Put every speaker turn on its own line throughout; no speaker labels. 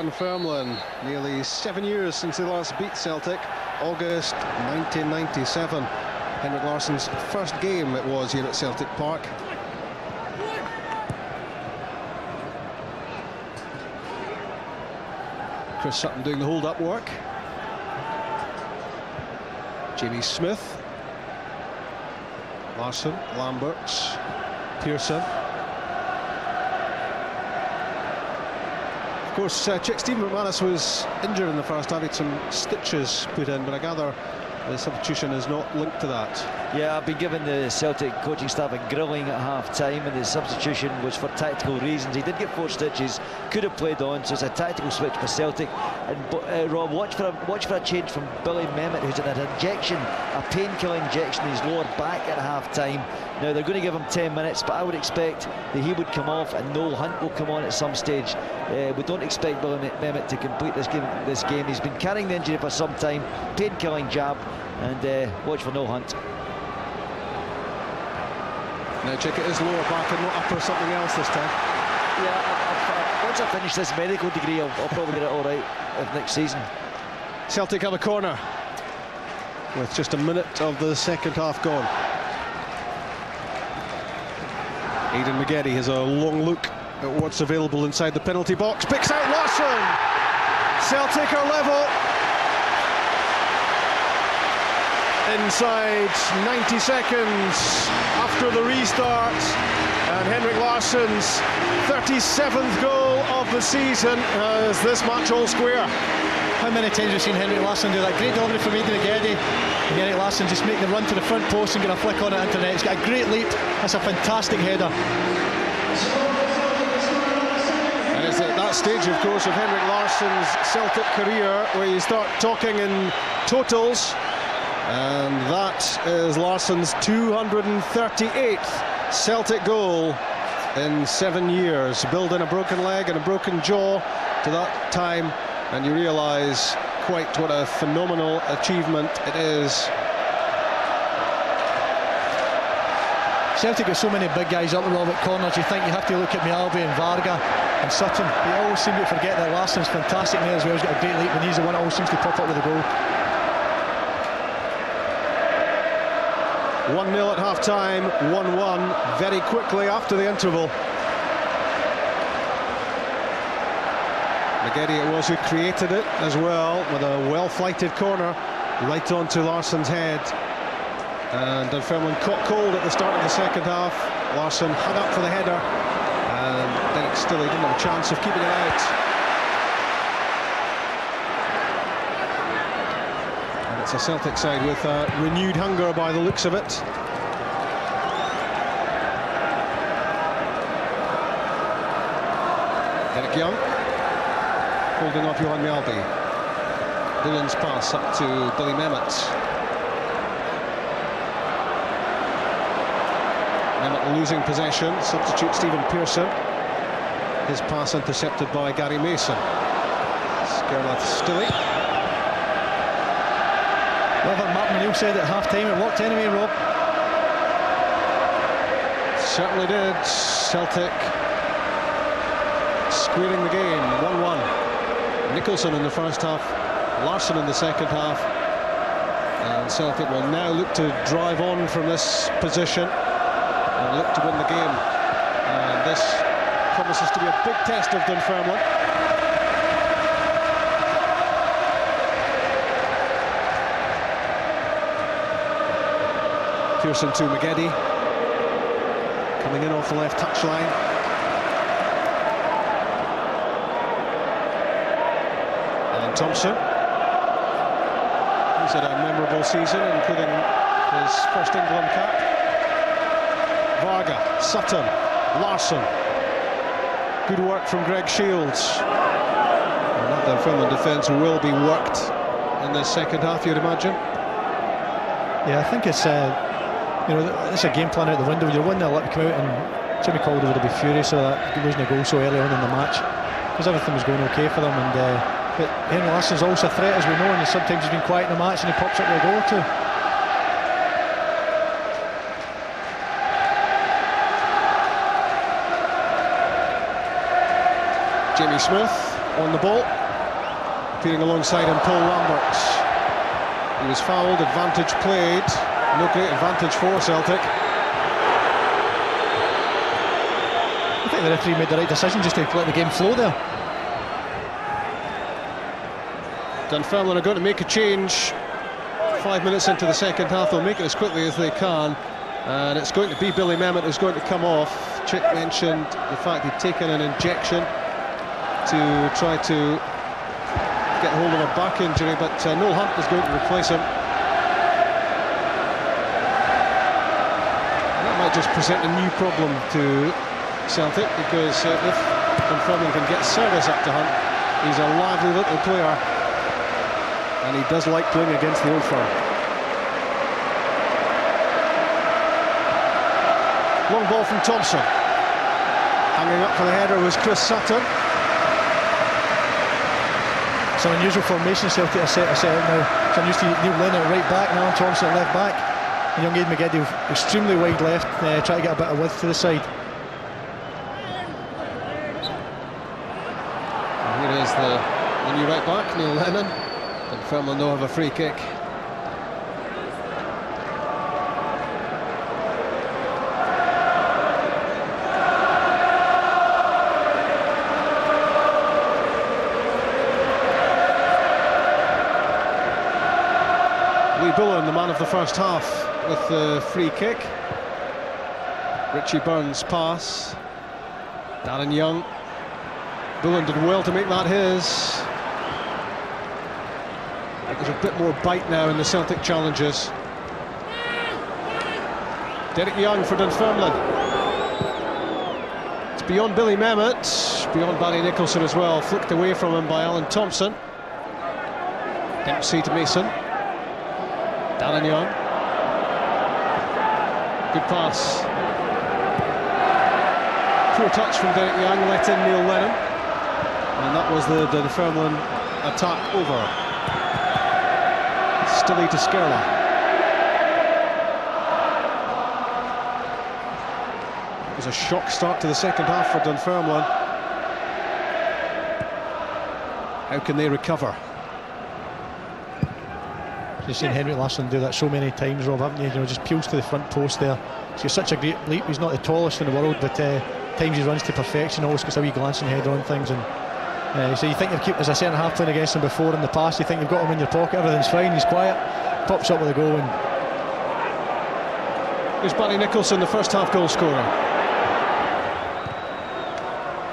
Dunfermline, nearly 7 years since they last beat Celtic, August 1997. Henrik Larsson's first game it was here at Celtic Park. Chris Sutton doing the hold-up work. Jamie Smith, Larsson, Lamberts, Pearson. Of course, Stephen McManus was injured in the first half, had some stitches put in, but I gather the substitution is not linked to that.
Yeah, I've been giving the Celtic coaching staff a grilling at half-time, and the substitution was for tactical reasons. He did get 4 stitches, could have played on, so it's a tactical switch for Celtic. And Rob, watch for a change from Billy Mehmet, who's had an injection, a painkiller injection in his lower back at half-time. Now they're going to give him 10 minutes, but I would expect that he would come off and Noel Hunt will come on at some stage. We don't expect Billy Mehmet to complete this game. He's been carrying the injury for some time, painkilling jab, and watch for Noel Hunt.
Now check it is lower back and not upper something else this time.
Yeah, once I finish this medical degree, I'll probably get it all right next season.
Celtic have a corner with just a minute of the second half gone. Aidan McGeady has a long look at what's available inside the penalty box. Picks out Larsson. Celtic are level. Inside 90 seconds after the restart, and Henrik Larsson's 37th goal of the season has this match all square.
How many times we've seen Henrik Larsson do that great delivery from Aidan McGeady, and Henrik Larsson just make the run to the front post and get a flick on it into the net. He's got a great leap. That's a fantastic header.
And it's at that stage, of course, of Henrik Larsson's Celtic career where you start talking in totals. And that is Larsson's 238th Celtic goal in 7 years. Build in a broken leg and a broken jaw to that time, and you realise quite what a phenomenal achievement it is.
Celtic got so many big guys up the Robert corners. You think you have to look at Mialbi and Varga and Sutton. They always seem to forget that Larsson's fantastic there as well. He's got a great leap, and he's the one that always seems to pop up with a goal.
1-0 at half-time, 1-1 very quickly after the interval. McGeady it was who created it as well, with a well-flighted corner right onto Larsson's head. And Dunfermline caught cold at the start of the second half. Larsson hung up for the header, and then still he didn't have a chance of keeping it out. It's a Celtic side with renewed hunger by the looks of it. Eric Young holding off Johan Mjalby. Dillon's pass up to Billy Mehmet. Mehmet losing possession. Substitute Stephen Pearson. His pass intercepted by Gary Mason. Skerlath Stilly.
Robert Martin O'Neill said at half-time it worked anyway, Rob.
Certainly did. Celtic squaring the game, 1-1. Nicholson in the first half, Larsson in the second half. And Celtic will now look to drive on from this position and look to win the game. And this promises to be a big test of Dunfermline. Pearson to McGeady, coming in off the left touchline. Alan Thompson, he's had a memorable season, including his first England cap. Varga, Sutton, Larsson. Good work from Greg Shields. And that Dunfermline defence will be worked in the second half, you'd imagine.
Yeah, I think it's you know, it's a game plan out the window. You're 1-0 up, come out, and Jimmy Calder would have been furious about that, losing a goal so early on in the match, because everything was going okay for them. And but Henrik Larsson's also a threat, as we know, and sometimes he's been quiet in the match and he pops up with a goal too.
Jamie Smith on the ball. Appearing alongside him, Paul Lambert. He was fouled, advantage played. No great advantage for Celtic.
I think the referee made the right decision just to let the game flow there.
Dunfermline are going to make a change 5 minutes into the second half. They'll make it as quickly as they can, and it's going to be Billy Memmott who's going to come off. Chick mentioned the fact he'd taken an injection to try to get hold of a back injury, but Noel Hunt is going to replace him. And that might just present a new problem to Celtic, because if Dunfermline can get service up to Hunt, he's a lively little player, and he does like playing against the Old Firm. Long ball from Thompson. Hanging up for the header was Chris Sutton.
It's an unusual formation Celtic are set out now. So I'm used to Neil Lennon at right back, now Thompson at left back. And young Aid McGiddy extremely wide left, try to get a bit of width to the side.
And here is the new right back, Neil Lennon. Dunfermline now have a free kick. Lee Bullen, the man of the first half, with the free kick. Richie Burns' pass. Darren Young. Bullen did well to make that his. There's a bit more bite now in the Celtic challenges. Derek Young for Dunfermline. It's beyond Billy Memmott, beyond Barry Nicholson as well. Flicked away from him by Alan Thompson. Dempsey to Mason. Darren Young. Good pass. Poor touch from Derek Young, let in Neil Lennon. And that was the Dunfermline attack over. Stilly to Skerla. It was a shock start to the second half for Dunfermline. How can they recover?
You've seen Henrik Larsson do that so many times, Rob, haven't you? You know, just peels to the front post there. He's got such a great leap. He's not the tallest in the world, but times he runs to perfection, always gets a wee glancing head on things. And so you think as a centre half playing against him before in the past, you think you've got him in your pocket, everything's fine, he's quiet, pops up with a goal. And
here's Barry Nicholson, the first half goal scorer.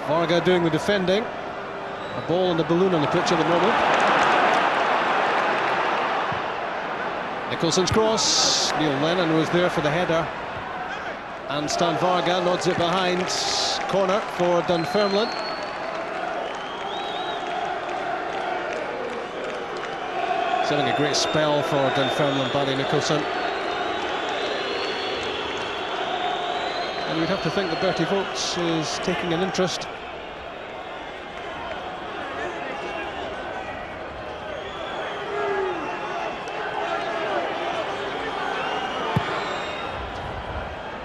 Varga doing the defending. A ball and a balloon on the pitch at the moment. Nicholson's cross. Neil Lennon was there for the header, and Stan Varga nods it behind. Corner for Dunfermline. He's having a great spell for Dunfermline, Barry Nicholson. And you'd have to think that Bertie Vogts is taking an interest.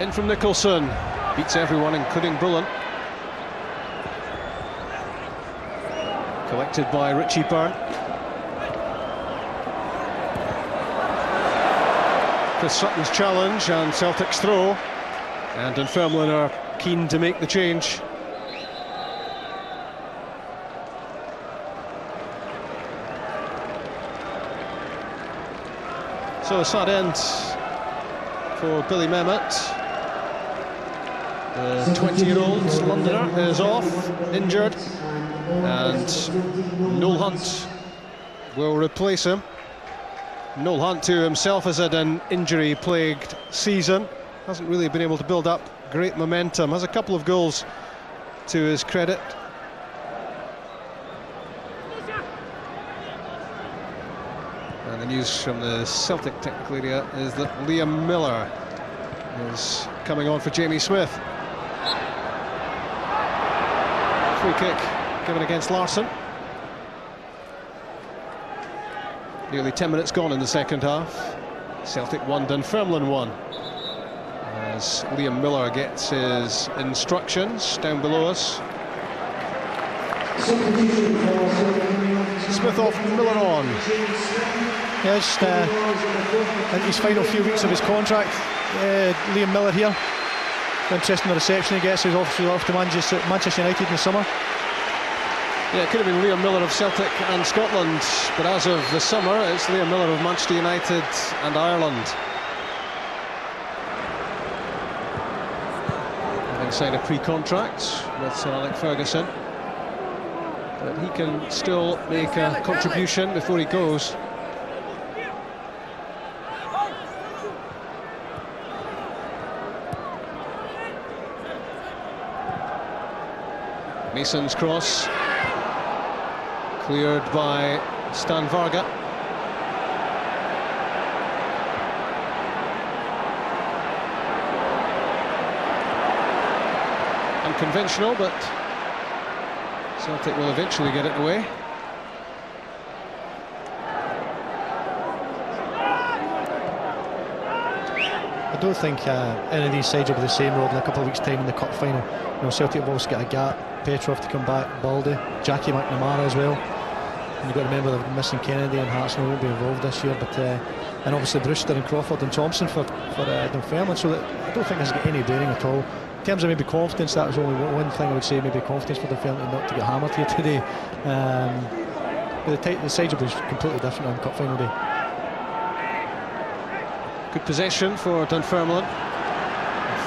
In from Nicholson, beats everyone including Bullen. Collected by Richie Byrne. Chris Sutton's challenge and Celtic's throw, and Dunfermline are keen to make the change. So a sad end for Billy Memmott. The 20-year-old Londoner is off, injured, and Noel Hunt will replace him. Noel Hunt, who himself has had an injury-plagued season, hasn't really been able to build up great momentum, has a couple of goals to his credit. And the news from the Celtic technical area is that Liam Miller is coming on for Jamie Smith. Free kick given against Larsson. Nearly 10 minutes gone in the second half. Celtic 1, Dunfermline 1. As Liam Miller gets his instructions down below us. Smith off, Miller on.
Yeah, just in his final few weeks of his contract, Liam Miller here. Interesting the reception he gets. He's obviously off to Manchester United in the summer.
Yeah, it could have been Liam Miller of Celtic and Scotland, but as of the summer, it's Liam Miller of Manchester United and Ireland. Having signed a pre-contract with Sir Alex Ferguson, but he can still make a contribution before he goes. Mason's cross cleared by Stan Varga. Unconventional, but Celtic will eventually get it away.
I don't think any of these sides will be the same, Rob, in a couple of weeks' time in the cup final. You know, Celtic have always got a gap. Petrov to come back, Baldy, Jackie McNamara as well. And you've got to remember they're missing Kennedy and Hartson won't be involved this year, but and obviously Brewster and Crawford and Thompson for Dunfermline. So that, I don't think there's got any bearing at all. In terms of maybe confidence, that was only one thing I would say. Maybe confidence for Dunfermline not to get hammered here today. But the sides will be completely different on cup final day.
Good possession for Dunfermline.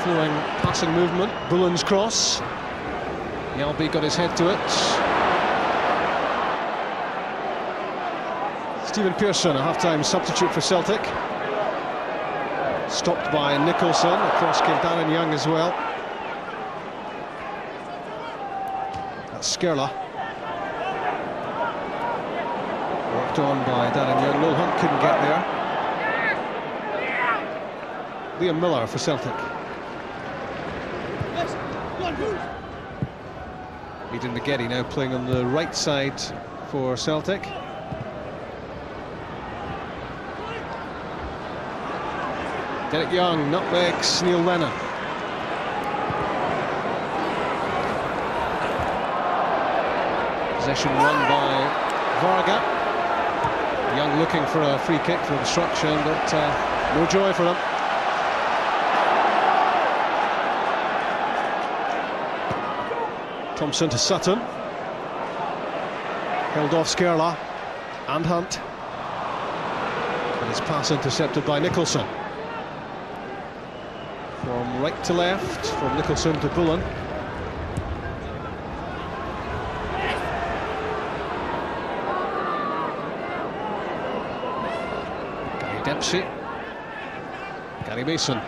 Flowing passing movement. Bullen's cross. Yalby got his head to it. Stephen Pearson, a half-time substitute for Celtic. Stopped by Nicholson. Across came Darren Young as well. That's Skerla. Worked on by Darren Young. Noel Hunt couldn't get there. Liam Miller for Celtic. Aidan McGeady now playing on the right side for Celtic. Derek Young nutmegs Neil Lennon. Possession won by Varga. Young looking for a free kick for obstruction, but no joy for them. Thompson to Sutton. Held off Skerla and Hunt. And his pass intercepted by Nicholson. From right to left, from Nicholson to Bullen. Gary Dempsey. Gary Mason.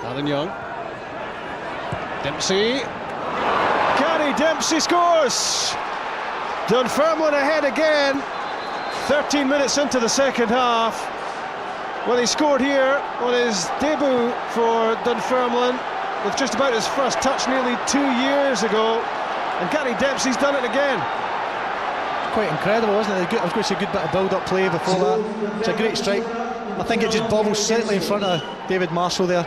Darren Young. Dempsey. Gary Dempsey scores! Dunfermline ahead again. 13 minutes into the second half. Well, he scored here on his debut for Dunfermline with just about his first touch nearly 2 years ago. And Gary Dempsey's done it again.
Quite incredible, wasn't it? I was going to say a good bit of build-up play before that. It's a great strike. I think it just bobbles slightly in front of David Marshall there.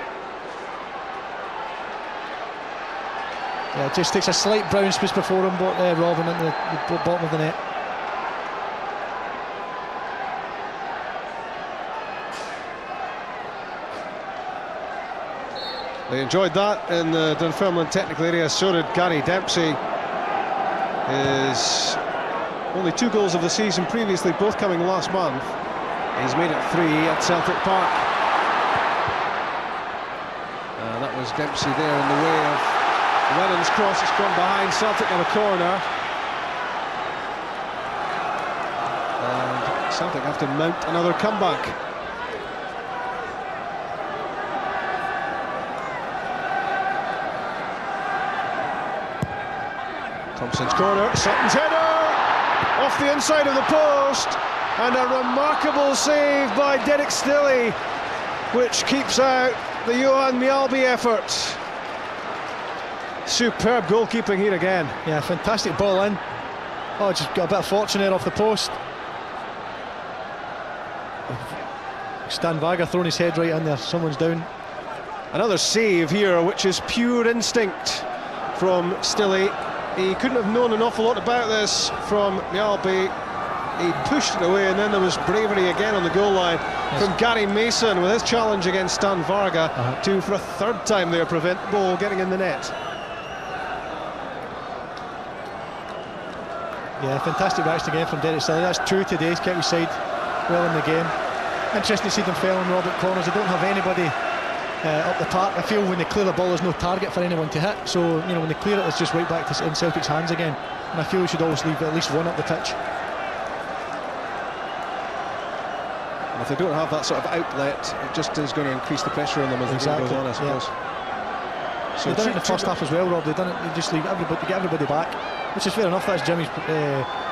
Yeah, it just takes a slight bounce just before him, Robin into the bottom of the net.
They enjoyed that in the Dunfermline technical area, so did Gary Dempsey. His only 2 goals of the season previously, both coming last month. He's made it 3 at Celtic Park. That was Dempsey there in the way of Lennon's cross. It's gone behind. Celtic have a corner. And Celtic have to mount another comeback. Thompson's corner, Sutton's header off the inside of the post, and a remarkable save by Derek Stilley, which keeps out the Johan Mjällby effort. Superb goalkeeping here again.
Yeah, fantastic ball in. Oh, just got a bit of fortune there off the post. Stan Varga throwing his head right in there. Someone's down.
Another save here, which is pure instinct from Stilley. he couldn't have known an awful lot about this from Mjalby. He pushed it away, and then there was bravery again on the goal line from Gary Mason with his challenge against Stan Varga to, for a third time there, prevent the ball getting in the net.
Yeah, fantastic reaction again from Derek Silley. That's two today. He's kept his side well in the game. Interesting to see Dunfermline and Robert Corners. They don't have anybody up the park. I feel when they clear the ball, there's no target for anyone to hit. So, you know, when they clear it, it's just right back to in Celtic's hands again. And I feel we should always leave at least one up the pitch.
If they don't have that sort of outlet, it just is going to increase the pressure on them as the game goes on, I suppose.
Yeah. So they've done it in the first half as well, Rob. They've done it. They just leave everybody, get everybody back, which is fair enough. That's Jimmy's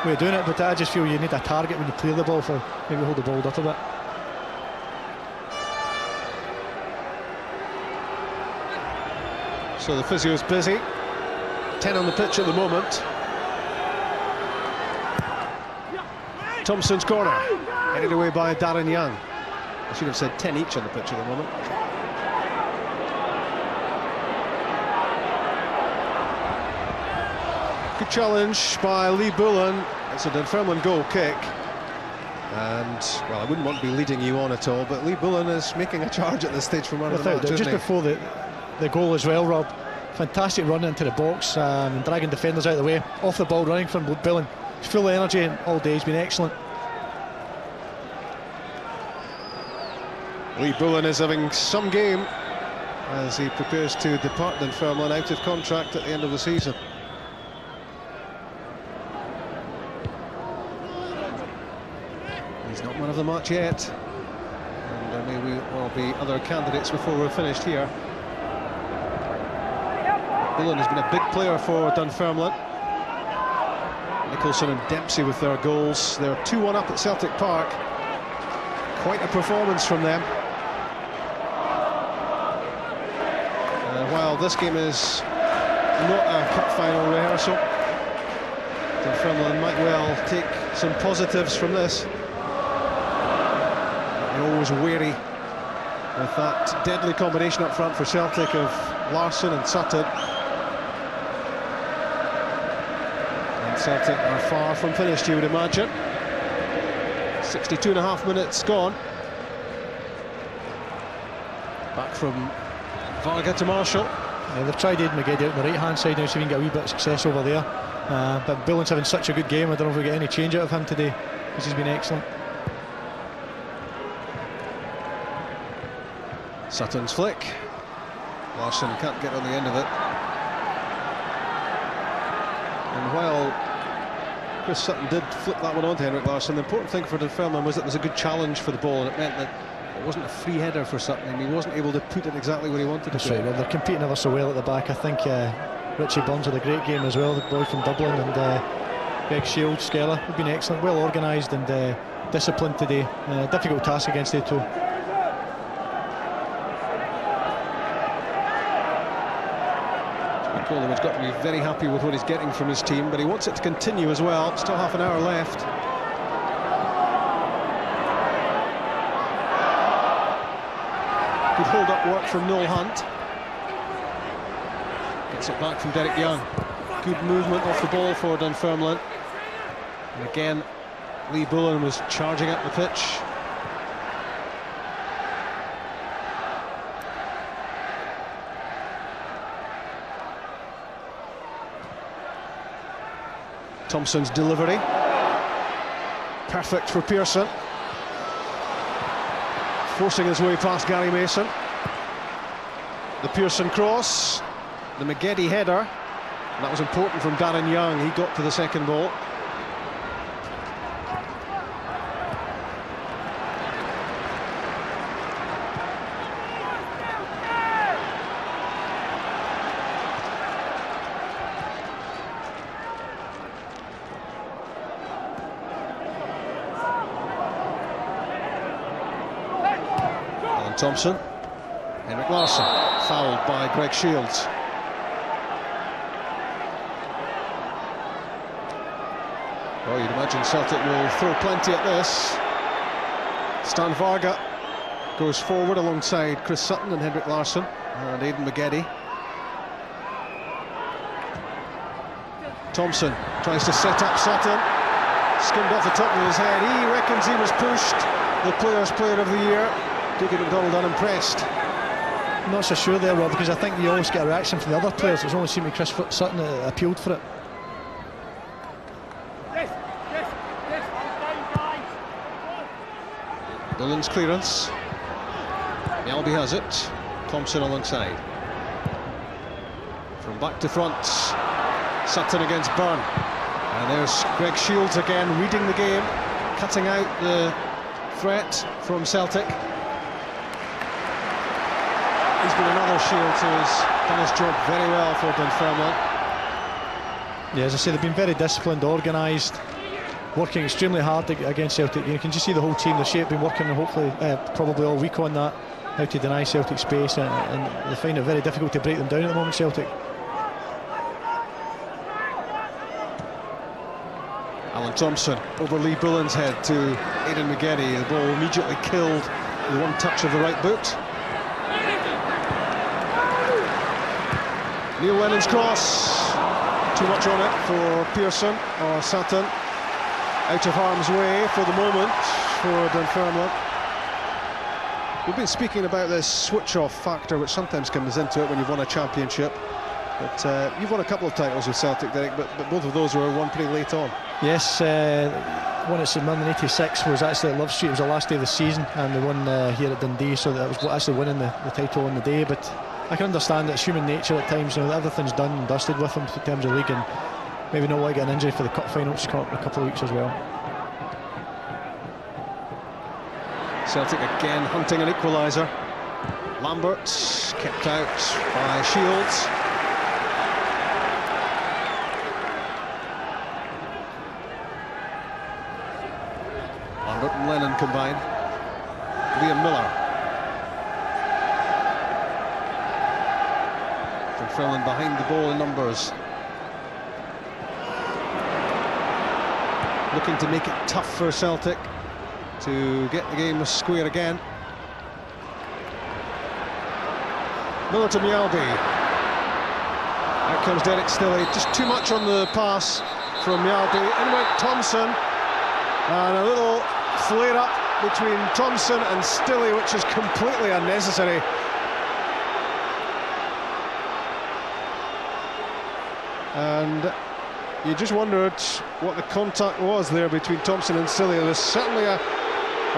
way of doing it. But I just feel you need a target when you clear the ball for maybe hold the ball up a bit.
So the physio's busy. 10 on the pitch at the moment. Thompson's corner. Headed away by Darren Young. I should have said 10 each on the pitch at the moment. Good challenge by Lee Bullen. It's a Dunfermline goal kick. And, well, I wouldn't want to be leading you on at all, but Lee Bullen is making a charge at this stage from one of the match,
just before the goal as well, Rob. Fantastic run into the box and dragging defenders out of the way. Off the ball running from Bullen. He's full of energy all day. He's been excellent.
Lee Bullen is having some game as he prepares to depart Dunfermline out of contract at the end of the season. He's not man of the match yet, and there may well be other candidates before we're finished here. Bullen has been a big player for Dunfermline. Nicholson and Dempsey with their goals. They're 2-1 up at Celtic Park. Quite a performance from them. While this game is not a cup final rehearsal, Dunfermline might well take some positives from this. They're always wary with that deadly combination up front for Celtic of Larsson and Sutton. And Celtic are far from finished, you would imagine. 62.5 minutes gone. Back from Varga to Marshall.
Yeah, they've tried Ed McGeady out on the right hand side now, so we can get a wee bit of success over there. But Bullen's having such a good game. I don't know if we get any change out of him today, because he's been excellent.
Sutton's flick. Larsson can't get on the end of it. And while Chris Sutton did flip that one on to Henrik Larsson, the important thing for Dunfermline was that it was a good challenge for the ball, and it meant that it wasn't a free header for Sutton, and he wasn't able to put it exactly where he wanted
That's
to.
Right, well, they're competing ever so well at the back. I think Richie Burns had a great game as well, the boy from Dublin, and Greg Shields, Skeller have been excellent, well organised and disciplined today. Difficult task against they two.
Coleman's got to be very happy with what he's getting from his team, but he wants it to continue as well. Still half an hour left. Good hold-up work from Noel Hunt. Gets it back from Derek Young. Good movement off the ball for Dunfermline. And again, Lee Bullen was charging up the pitch. Thompson's delivery. Perfect for Pearson. Forcing his way past Gary Mason. The Pearson cross. The McGeady header. And that was important from Darren Young. He got to the second ball. Thompson, Henrik Larsson, fouled by Greg Shields. Well, you'd imagine Celtic will throw plenty at this. Stan Varga goes forward alongside Chris Sutton and Henrik Larsson and Aidan McGeady. Thompson tries to set up Sutton. Skimmed off the top of his head. He reckons he was pushed. The Players' Player of the Year. Dougie McDonald unimpressed.
I'm not so sure there, Rob, because I think you always get a reaction from the other players. It's only seemed to be Chris Sutton that appealed for it.
Bullen's clearance. Mjalby has it. Thompson alongside. From back to front. Sutton against Byrne. And there's Greg Shields again, reading the game, cutting out the threat from Celtic. He's been another Shields who's done his job very well for Dunfermline.
Yeah, as I say, they've been very disciplined, organised, working extremely hard against Celtic. You can just see the whole team, the shape, been working hopefully probably all week on that, how to deny Celtic space, and they find it very difficult to break them down at the moment, Celtic.
Alan Thompson over Lee Bullen's head to Aidan McGeady. The ball immediately killed with one touch of the right boot. Neil Lennon's cross. Too much on it for Pearson or Sutton. Out of harm's way for the moment for Dunfermline. We've been speaking about this switch-off factor which sometimes comes into it when you've won a championship. But you've won a couple of titles with Celtic, Derek, but both of those were won pretty late on.
Yes, one at St Mirren in '86 was actually at Love Street. It was the last day of the season, and they won here at Dundee, so that was actually winning the title on the day. But I can understand that it's human nature at times. You know, everything's done and dusted with them in terms of league, and maybe not want to get an injury for the cup final, which is coming up in a couple of weeks as well.
Celtic again hunting an equaliser. Lambert kept out by Shields. Lambert and Lennon combine. Liam Miller. Dunfermline behind the ball in numbers. Looking to make it tough for Celtic to get the game square again. Miller to Mjalby. Out comes Derek Stilley. Just too much on the pass from Mjalby. In went Thompson. And a little flare-up between Thompson and Stilley, which is completely unnecessary. And you just wondered what the contact was there between Thompson and Stilley. There was certainly a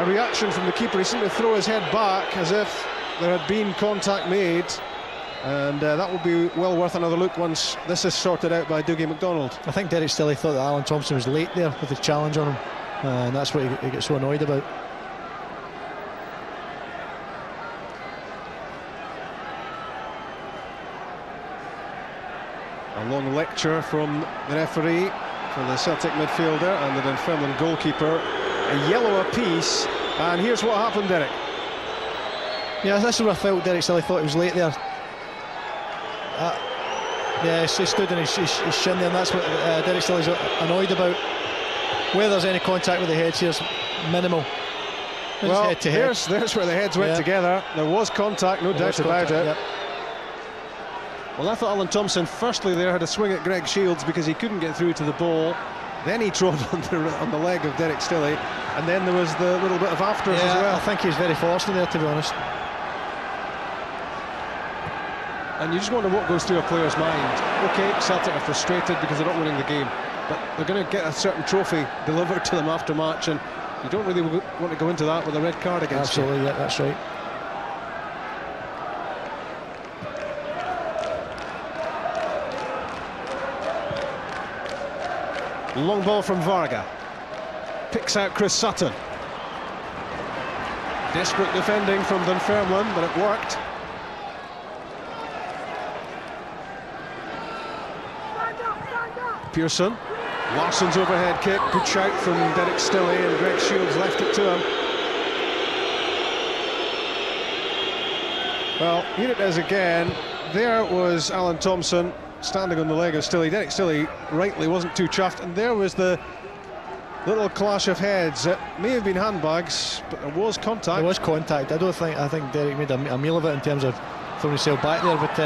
reaction from the keeper. He seemed to throw his head back as if there had been contact made, and that will be well worth another look once this is sorted out by Dougie McDonald.
I think Derek Stilley thought that Alan Thompson was late there with the challenge on him, and that's what he gets so annoyed about.
A long lecture from the referee for the Celtic midfielder and the Dunfermline goalkeeper. A yellow apiece, and here's what happened, Derek.
Yeah, this is where I felt Derek Stilley thought he was late there. Yeah, he stood in his shin there, and that's what Derek Stilley's annoyed about. Whether there's any contact with the heads here is minimal.
Well,
head to head.
There's where the heads went together. There was contact, no doubt about it.
Yep.
Well, I thought Alan Thompson firstly there had a swing at Greg Shields because he couldn't get through to the ball. Then he trod on the leg of Derek Stilley, and then there was the little bit of afters as well.
I think he was very fortunate there, to be honest.
And you just wonder what goes through a player's mind. OK, Celtic are frustrated because they're not winning the game, but they're going to get a certain trophy delivered to them after match, and you don't really want to go into that with a red card against you.
Absolutely, yeah, that's right.
Long ball from Varga. Picks out Chris Sutton. Desperate defending from Dunfermline, but it worked. Pearson. Larsson's overhead kick. Good shout from Derek Stilley, and Greg Shields left it to him. Well, here it is again. There was Alan Thompson standing on the leg of Stilley. Derek Stilley rightly wasn't too chuffed, and there was the little clash of heads. It may have been handbags, but there was contact.
There was contact. I think Derek made a meal of it in terms of throwing himself back there, but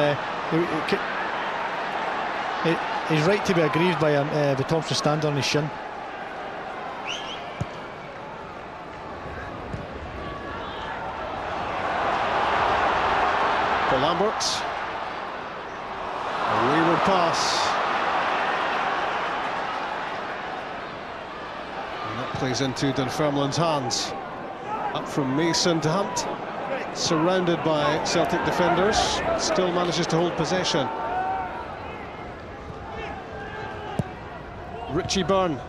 he's right to be aggrieved by the Thompson stand on his shin.
For Lambert, a wayward pass, and that plays into Dunfermline's hands. Up from Mason to Hunt, surrounded by Celtic defenders, still manages to hold possession. Richie Byrne,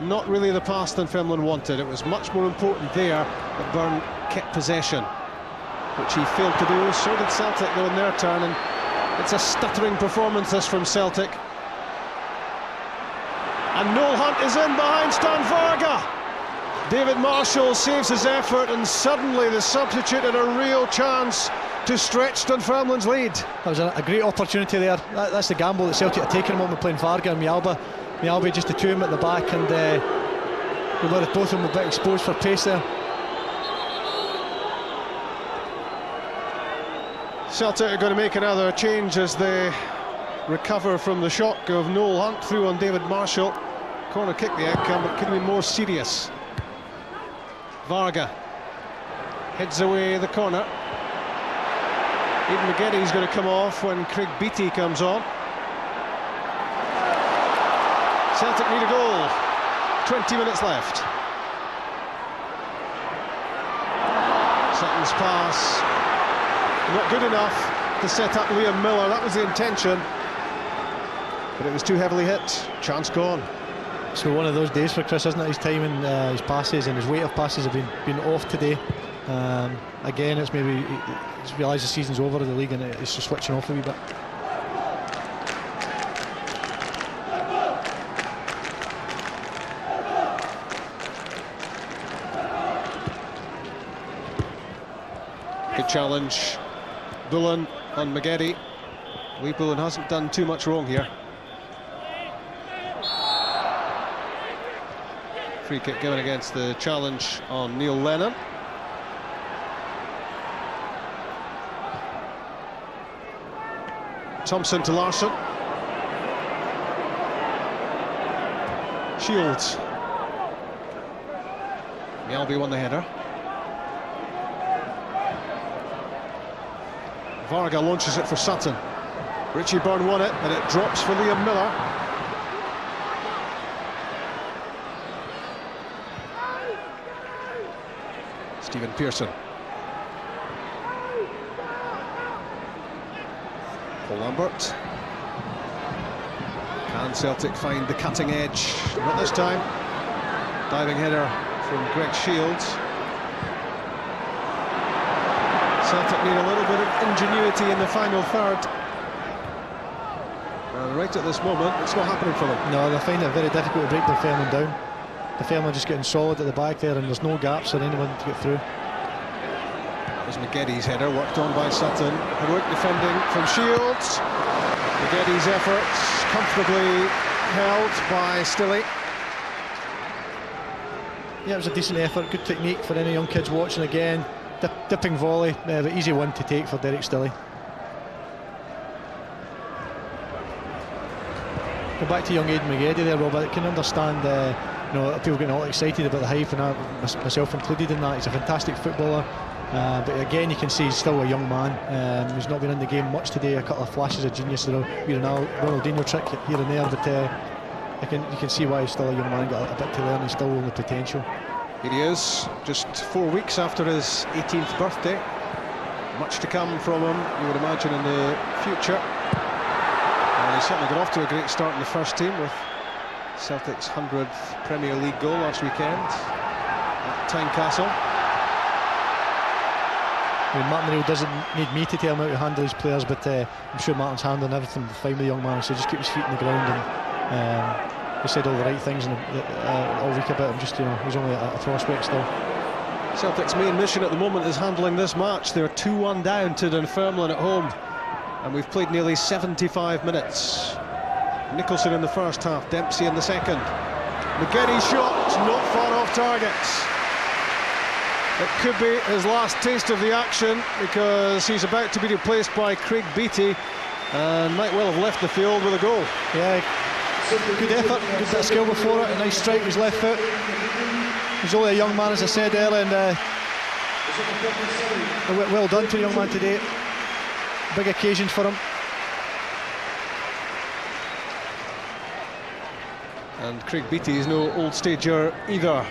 not really the pass Dunfermline wanted. It was much more important there that Byrne kept possession, which he failed to do. So did Celtic though in their turn, and it's a stuttering performance this from Celtic. And Noel Hunt is in behind Stan Varga. David Marshall saves his effort, and suddenly the substitute had a real chance to stretch Dunfermline's lead.
That was a great opportunity there. That's the gamble that Celtic are taking a moment, playing Varga and Mialba. Mialba just the two of them at the back, and we let both of them a bit exposed for pace there.
Celtic are going to make another change as they recover from the shock of Noel Hunt through on David Marshall. Corner kick the outcome, but could have been more serious. Varga heads away the corner. Aidan McGeady's going to come off when Craig Beattie comes on. Celtic need a goal. 20 minutes left. Sutton's pass, not good enough to set up Liam Miller. That was the intention, but it was too heavily hit. Chance gone.
So one of those days for Chris, isn't it? His timing, his passes and his weight of passes have been off today. Again, it's maybe he's realised the season's over in the league and it's just switching off a wee bit.
Good challenge. Bullen on McGeady. Lee Bullen hasn't done too much wrong here. Free kick given against the challenge on Neil Lennon. Thompson to Larsson. Shields. Mjällby won the header. Varga launches it for Sutton. Richie Byrne won it, and it drops for Liam Miller. Stephen Pearson. Paul Lambert. Can Celtic find the cutting edge? Not this time. Diving header from Greg Shields. Celtic need a little bit of ingenuity in the final third. And right at this moment, it's not happening for them.
No, they find it very difficult to break Dunfermline down. Dunfermline just getting solid at the back there, and there's no gaps for anyone to get through.
There's McGeady's header, worked on by Sutton. Heroic defending from Shields. McGeady's efforts comfortably held by Stilley.
Yeah, it was a decent effort, good technique for any young kids watching again. Dipping volley, but easy one to take for Derek Stilley. Go back to young Aidan McGeady there, Rob. I can understand people getting all excited about the hype, and myself included in that. He's a fantastic footballer, but again you can see he's still a young man. He's not been in the game much today. A couple of flashes of genius, Ronaldinho trick here and there, but you can see why he's still a young man. Got a bit to learn. He's still on the potential.
Here he is, just 4 weeks after his 18th birthday. Much to come from him, you would imagine, in the future. And he certainly got off to a great start in the first team with Celtic's 100th Premier League goal last weekend at Tynecastle.
I mean, Martin O'Neill doesn't need me to tell him how to handle his players, but I'm sure Martin's handling everything fine with the young man, so just keep his feet on the ground. And he said all the right things all week about him. Just he's only a prospect still.
Celtic's main mission at the moment is handling this match. They're 2-1 down to Dunfermline at home, and we've played nearly 75 minutes. Nicholson in the first half, Dempsey in the second. McGeady's shot not far off target. It could be his last taste of the action, because he's about to be replaced by Craig Beattie, and might well have left the field with a goal.
Yeah, good effort, good bit of skill before it, a nice strike with his left foot. He's only a young man, as I said earlier, and well done to a young man today. Big occasion for him.
And Craig Beattie is no old stager either.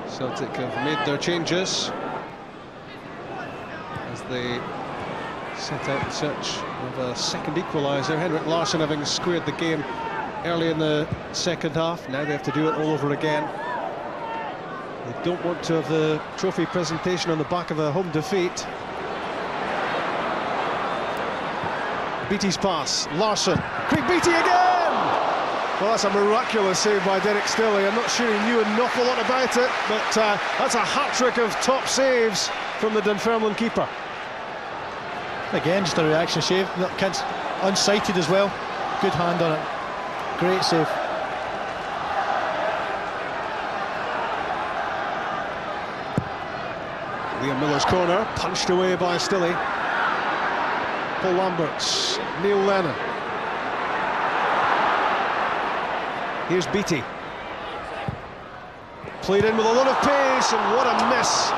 Celtic have made their changes as they set out in search of a second equaliser. Henrik Larsson having squared the game early in the second half. Now they have to do it all over again. They don't want to have the trophy presentation on the back of a home defeat. Beattie's pass, Larsson, Craig Beattie again! Well, that's a miraculous save by Derek Stilley. I'm not sure he knew an awful lot about it, but that's a hat-trick of top saves from the Dunfermline keeper.
Again, just a reaction save. The kid's unsighted as well. Good hand on it. Great save.
Liam Miller's corner, punched away by Stilley. Paul Lamberts, Neil Lennon. Here's Beattie. Played in with a lot of pace, and what a miss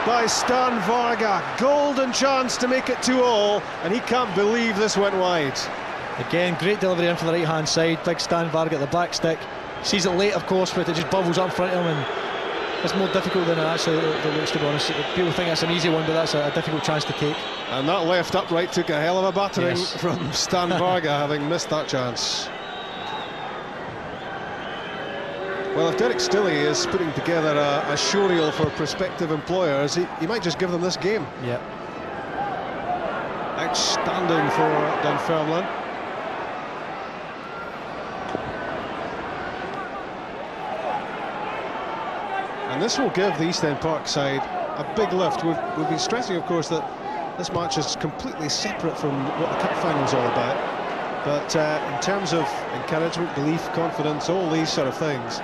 by Stan Varga. Golden chance to make it 2-2, and he can't believe this went wide.
Again, great delivery in for the right-hand side. Big Stan Varga at the back stick. Sees it late, of course, but it just bubbles up in front of him, and it's more difficult than it actually looks, to be honest. People think it's an easy one, but that's a difficult chance to take.
And that left upright took a hell of a battering
Yes.
from Stan Varga, having missed that chance. Well, if Derek Stilley is putting together a showreel for prospective employers, he might just give them this game.
Yeah.
Outstanding for Dunfermline. And this will give the East End Park side a big lift. We've been stressing, of course, that this match is completely separate from what the cup final is all about. But in terms of encouragement, belief, confidence, all these sort of things,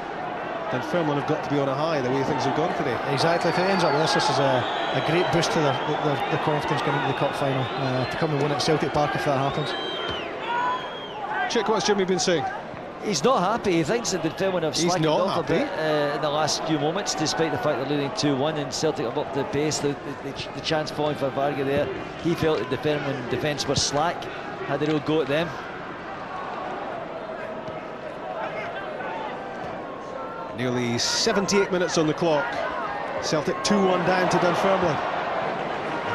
Dunfermline have got to be on a high the way things have gone today.
Exactly. If it ends up with this is a great boost to their confidence going into the cup final. To come and win at Celtic Park if that happens.
Chick, what's Jimmy been saying?
He's not happy. He thinks that Dunfermline have slackened off a bit in the last few moments, despite the fact they're leading 2-1 and Celtic have upped the pace. The chance falling for Varga there. He felt that the Dunfermline defence were slack, had a real go at them.
Nearly 78 minutes on the clock. Celtic 2-1 down to Dunfermline.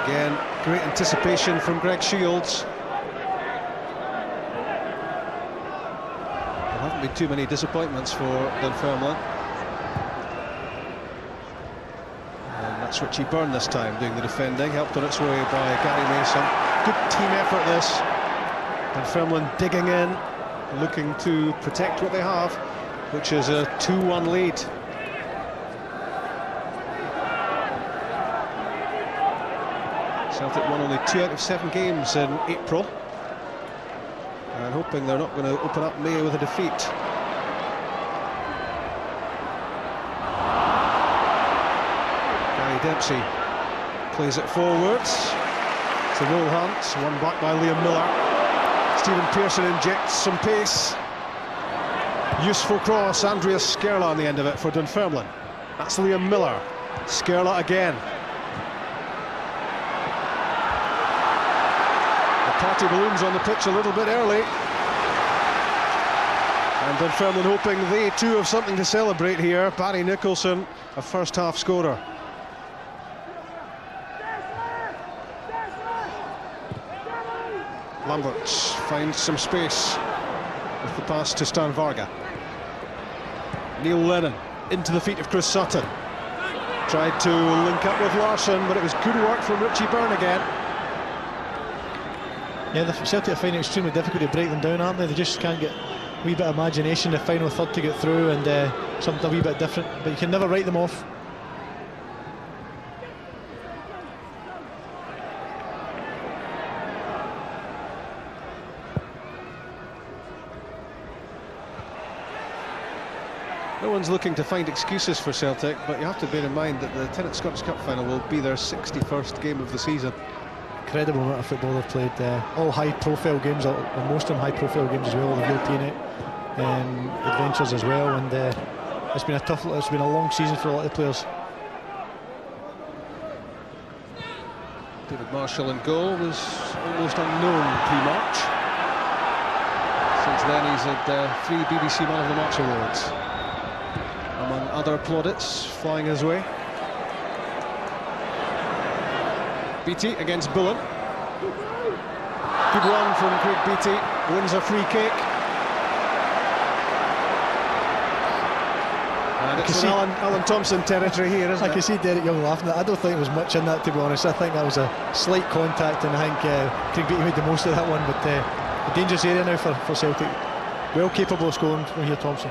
Again, great anticipation from Greg Shields. There haven't been too many disappointments for Dunfermline. And that's Richie Byrne this time doing the defending, helped on its way by Gary Mason. Good team effort this. Dunfermline digging in, looking to protect what they have, which is a 2-1 lead. Celtic won only 2 out of 7 games in April, and hoping they're not going to open up May with a defeat. Gary Dempsey plays it forwards to Will Hunt, one back by Liam Miller. Stephen Pearson injects some pace. Useful cross, Andreas Skerla on the end of it for Dunfermline. That's Liam Miller. Skerla again. The party balloons on the pitch a little bit early. And Dunfermline hoping they too have something to celebrate here. Barry Nicholson, a first half scorer. Lamberts finds some space with the pass to Stan Varga. Neil Lennon into the feet of Chris Sutton. Tried to link up with Larsson, but it was good work from Richie Byrne again.
Yeah, the Celtic are finding it extremely difficult to break them down, aren't they? They just can't get a wee bit of imagination, the final third to get through, and something a wee bit different. But you can never write them off.
No one's looking to find excuses for Celtic, but you have to bear in mind that the Tennant Scottish Cup final will be their 61st game of the season.
Incredible amount of football they've played. All high-profile games, or most of them high-profile games as well. All the European adventures as well, and it's been a long season for a lot of the players.
David Marshall in goal was almost unknown pre-March. Since then he's had 3 BBC Man of the Match awards, among other plaudits flying his way. Beattie against Bullen. Good run from Craig Beattie, wins a free kick. And it's in Alan Thompson territory here, isn't it?
I can see Derek Young laughing at that. I don't think there was much in that, to be honest. I think that was a slight contact, and I think Craig Beattie made the most of that one. But a dangerous area now for Celtic. Well capable of scoring from here, Thompson.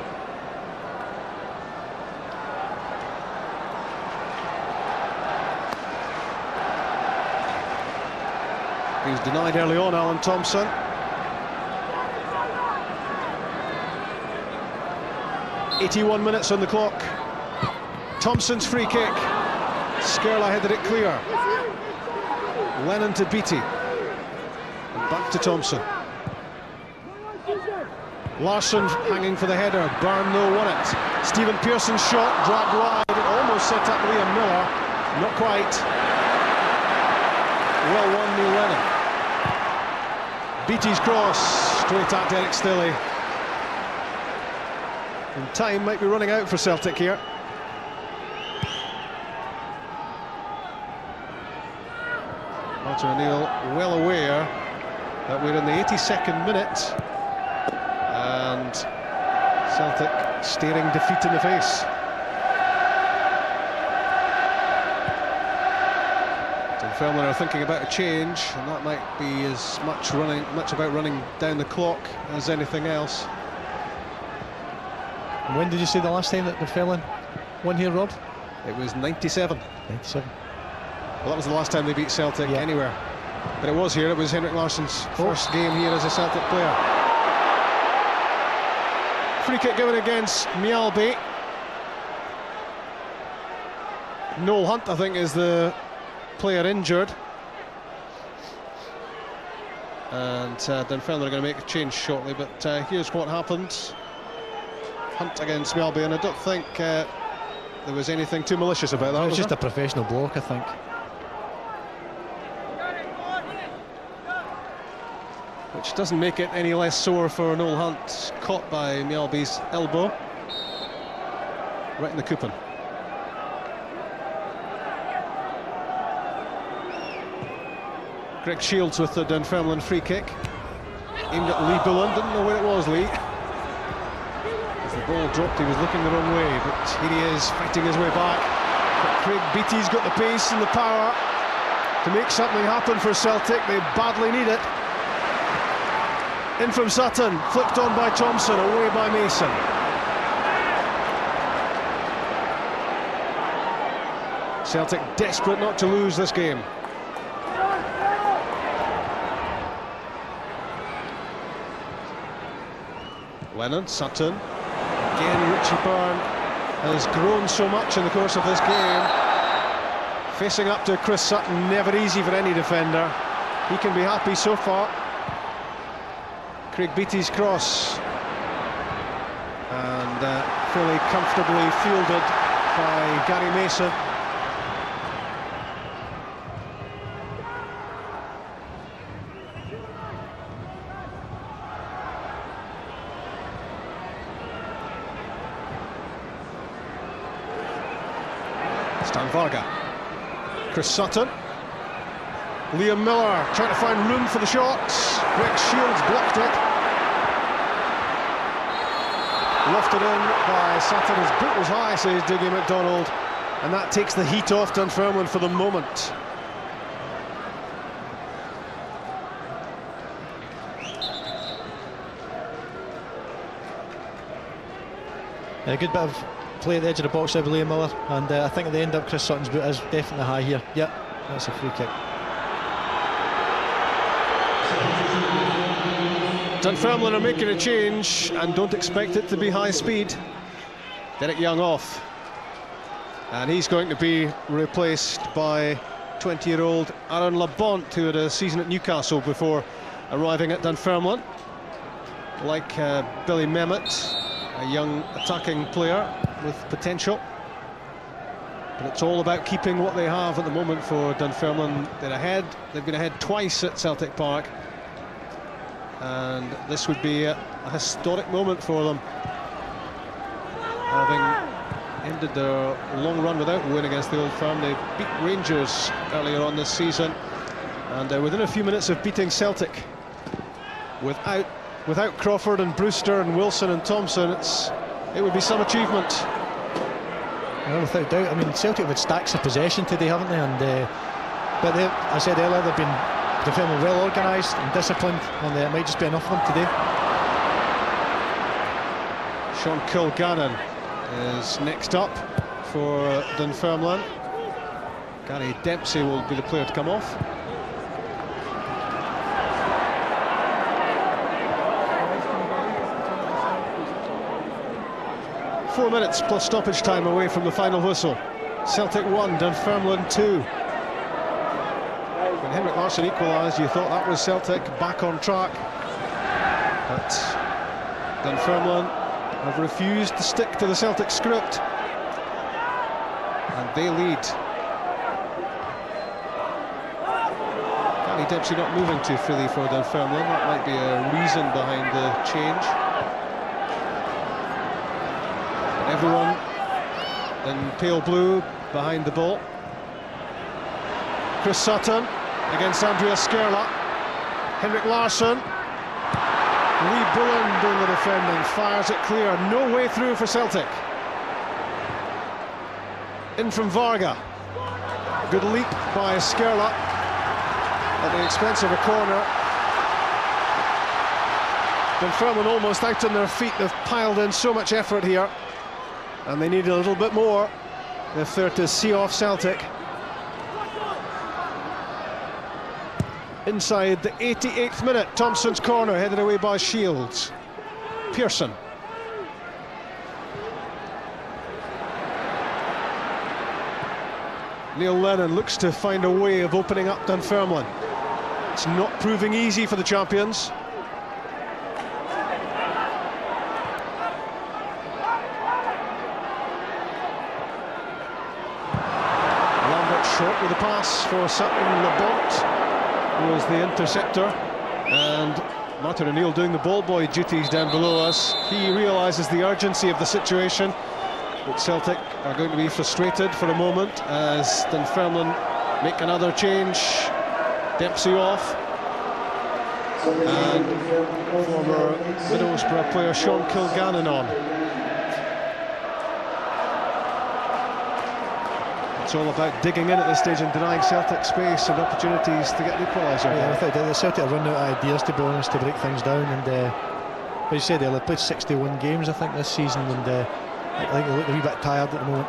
He was denied early on, Alan Thompson. .81 minutes on the clock. Thompson's free kick. Skerla headed it clear. Lennon to Beattie. And back to Thompson. Larsson hanging for the header. Byrne though won it. Stephen Pearson's shot dragged wide. It almost set up Liam Miller. Not quite. Well won, Neil Lennon. Beattie's cross straight at Derek Stilley. And time might be running out for Celtic here. Martin O'Neill well aware that we're in the 82nd minute and Celtic staring defeat in the face. Dunfermline are thinking about a change, and that might be as much about running down the clock as anything else.
And when did you say the last time that Dunfermline won here, Rob?
It was 97.
97.
Well, that was the last time they beat Celtic anywhere. But it was here. It was Henrik Larsson's first game here as a Celtic player. Free kick given against Mjällby. Noel Hunt, I think, is the player injured. And Dunfermline are going to make a change shortly, but here's what happened. Hunt against Mjällby, and I don't think there was anything too malicious about that.
It was just a professional block, I think.
Which doesn't make it any less sore for Noel Hunt, caught by Mjällby's elbow. Right in the coupon. Greg Shields with the Dunfermline free kick. Aimed at Lee Bullen, didn't know where it was, Lee. As the ball dropped, he was looking the wrong way, but here he is, fighting his way back. But Craig Beattie's got the pace and the power to make something happen for Celtic. They badly need it. In from Sutton, flicked on by Thompson, away by Mason. Celtic desperate not to lose this game. Lennon, Sutton, again Richie Byrne has grown so much in the course of this game. Facing up to Chris Sutton, never easy for any defender. He can be happy so far. Craig Beattie's cross, and fairly comfortably fielded by Gary Mason. Stan Varga, Chris Sutton, Liam Miller trying to find room for the shot. Greg Shields blocked it. Lofted in by Sutton. His boot was high, says Dougie MacDonald, and that takes the heat off Dunfermline for the moment.
A good bit of play at the edge of the box there with Liam Miller, and I think at the end up Chris Sutton's boot is definitely high here. Yep, that's a free kick. Dunfermline are making a change and don't expect it to be high speed.
Derek Young off. And he's going to be replaced by 20-year-old Aaron Labont, who had a season at Newcastle before arriving at Dunfermline. Like Billy Mehmet, a young attacking player with potential. But it's all about keeping what they have at the moment for Dunfermline. They're ahead. They've been ahead twice at Celtic Park. And this would be a historic moment for them, having ended their long run without a win against the Old Firm. They beat Rangers earlier on this season, and within a few minutes of beating Celtic, without Crawford and Brewster and Wilson and Thompson, it would be some achievement.
Well, without doubt. I mean, Celtic have had stacks of possession today, haven't they? And but I said earlier, they've been well organised and disciplined, and it might just be enough for them today.
Sean Kilgannon is next up for Dunfermline. Gary Dempsey will be the player to come off. Four minutes plus stoppage time away from the final whistle. Celtic 1, Dunfermline 2. When Henrik Larsson equalised, you thought that was Celtic back on track. But Dunfermline have refused to stick to the Celtic script, and they lead. Gary Dempsey not moving too freely for Dunfermline. That might be a reason behind the change. And everyone in pale blue behind the ball. Chris Sutton against Andreas Skerla. Henrik Larsson. Lee Bullen doing the defending, fires it clear, no way through for Celtic. In from Varga. Good leap by Skerla at the expense of a corner. Dunfermline almost out on their feet. They've piled in so much effort here, and they need a little bit more if they're to see off Celtic. Inside the 88th minute, Thompson's corner headed away by Shields. Pearson. Neil Lennon looks to find a way of opening up Dunfermline. It's not proving easy for the champions. Lambert short with a pass for Sutton. Labont was the interceptor, and Martin O'Neill doing the ball boy duties down below us. He realises the urgency of the situation, but Celtic are going to be frustrated for a moment as Dunfermline make another change. Dempsey off, and former Middlesbrough player Sean Kilgannon on. It's all about digging in at this stage and denying Celtic space and opportunities to get an equaliser.
Yeah, I think the Celtic are running out of ideas, to be honest, to break things down. And as you said, they've played 61 games, I think, this season, and I think they look a wee bit tired at the moment.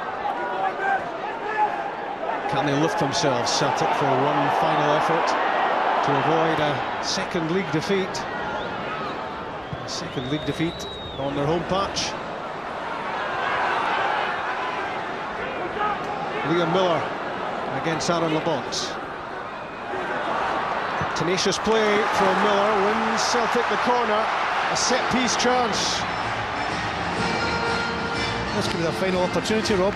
Can they lift themselves, Celtic, for one final effort to avoid a second league defeat? A second league defeat on their home patch. Liam Miller against Aaron Labont. Tenacious play from Miller, wins Celtic the corner. A set-piece chance.
This could be their final opportunity, Rob.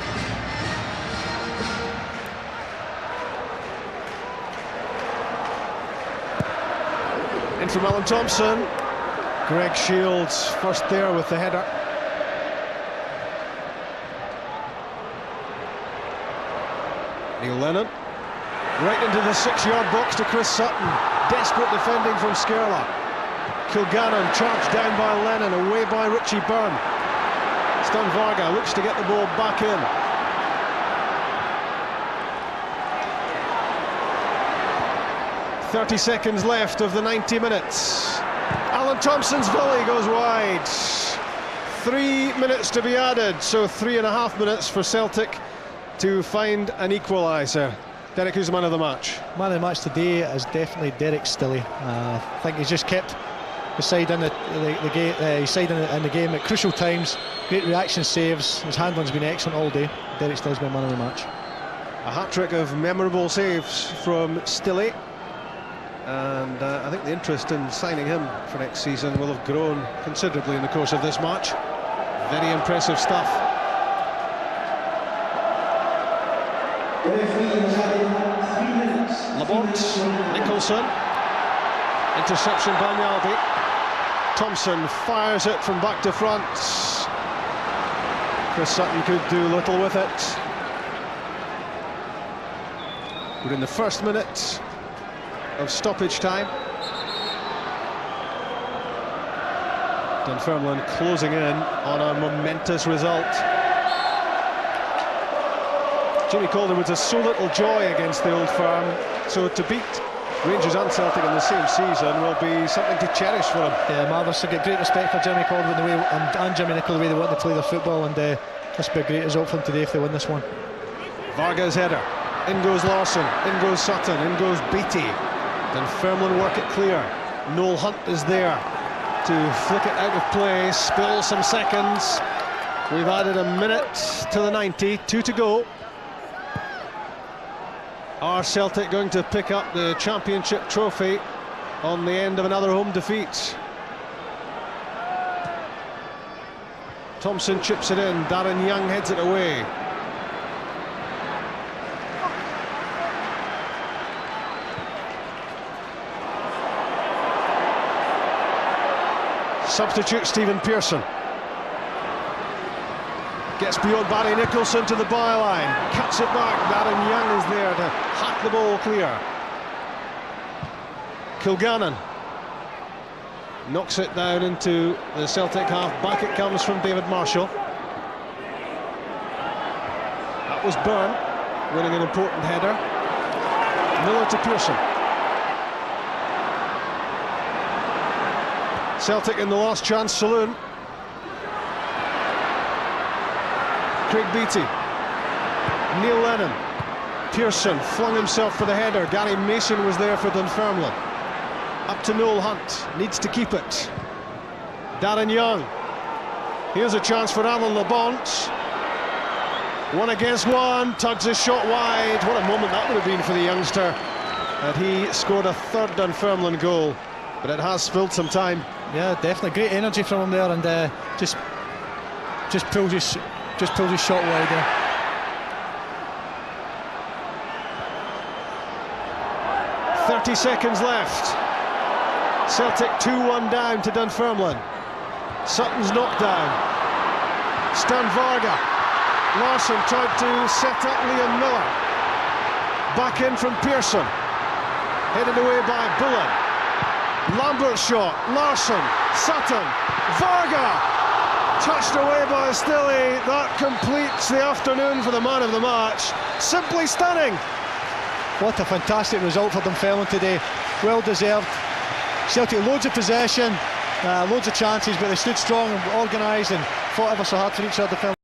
In from Alan Thompson. Greg Shields first there with the header. Neil Lennon right into the 6-yard box to Chris Sutton. Desperate defending from Skerla. Kilgannon charged down by Lennon, away by Richie Byrne. Stan Varga looks to get the ball back in. .30 seconds left of the 90 minutes. Alan Thompson's volley goes wide. 3 minutes to be added, so 3.5 minutes for Celtic to find an equaliser. Derek, who's the man of the match?
Man of the match today is definitely Derek Stilley. I think he's just kept his side in the game at crucial times. Great reaction saves. His handling's been excellent all day. Derek Still's been man of the match.
A hat-trick of memorable saves from Stille, and I think the interest in signing him for next season will have grown considerably in the course of this match. Very impressive stuff. Labont, Nicholson, interception by Mjalby. Thompson fires it from back to front. Chris Sutton could do little with it. We're in the first minute of stoppage time. Dunfermline closing in on a momentous result. Jimmy Calderwood's has so little joy against the Old Firm, so to beat Rangers and Celtic in the same season will be something to cherish for him.
Yeah, Marvellous. I've got great respect for Jimmy Calderwood and Jimmy Nicholl, the way they want to play their football, and this will be a great result for them today if they win this one.
Varga's header. In goes Larsson, in goes Sutton, in goes Beattie. Dunfermline work it clear. Noel Hunt is there to flick it out of play, spill some seconds. We've added a minute to the 90, 2 to go. Are Celtic going to pick up the championship trophy on the end of another home defeat? Thompson chips it in, Darren Young heads it away. Substitute Stephen Pearson. Gets beyond Barry Nicholson to the byline. Cuts it back. Darren Young is there to hack the ball clear. Kilgannon knocks it down into the Celtic half. Back it comes from David Marshall. That was Byrne winning an important header. Miller to Pearson. Celtic in the last chance saloon. Craig Beattie, Neil Lennon, Pearson flung himself for the header. Gary Mason was there for Dunfermline. Up to Noel Hunt, needs to keep it. Darren Young, here's a chance for Alan Labont. 1 against 1, tugs his shot wide. What a moment that would have been for the youngster. And he scored a third Dunfermline goal, but it has spilled some time.
Yeah, definitely great energy from him there, and just pulled his shot wide there.
.30 seconds left. Celtic 2-1 down to Dunfermline. Sutton's knocked down. Stan Varga. Larsson tried to set up Liam Miller. Back in from Pearson. Headed away by Bullen. Lambert's shot. Larsson. Sutton. Varga. Touched away by Stille. That completes the afternoon for the man of the match. Simply stunning.
What a fantastic result for Dunfermline today. Well deserved. Celtic loads of possession, loads of chances, but they stood strong and organised and fought ever so hard for each other.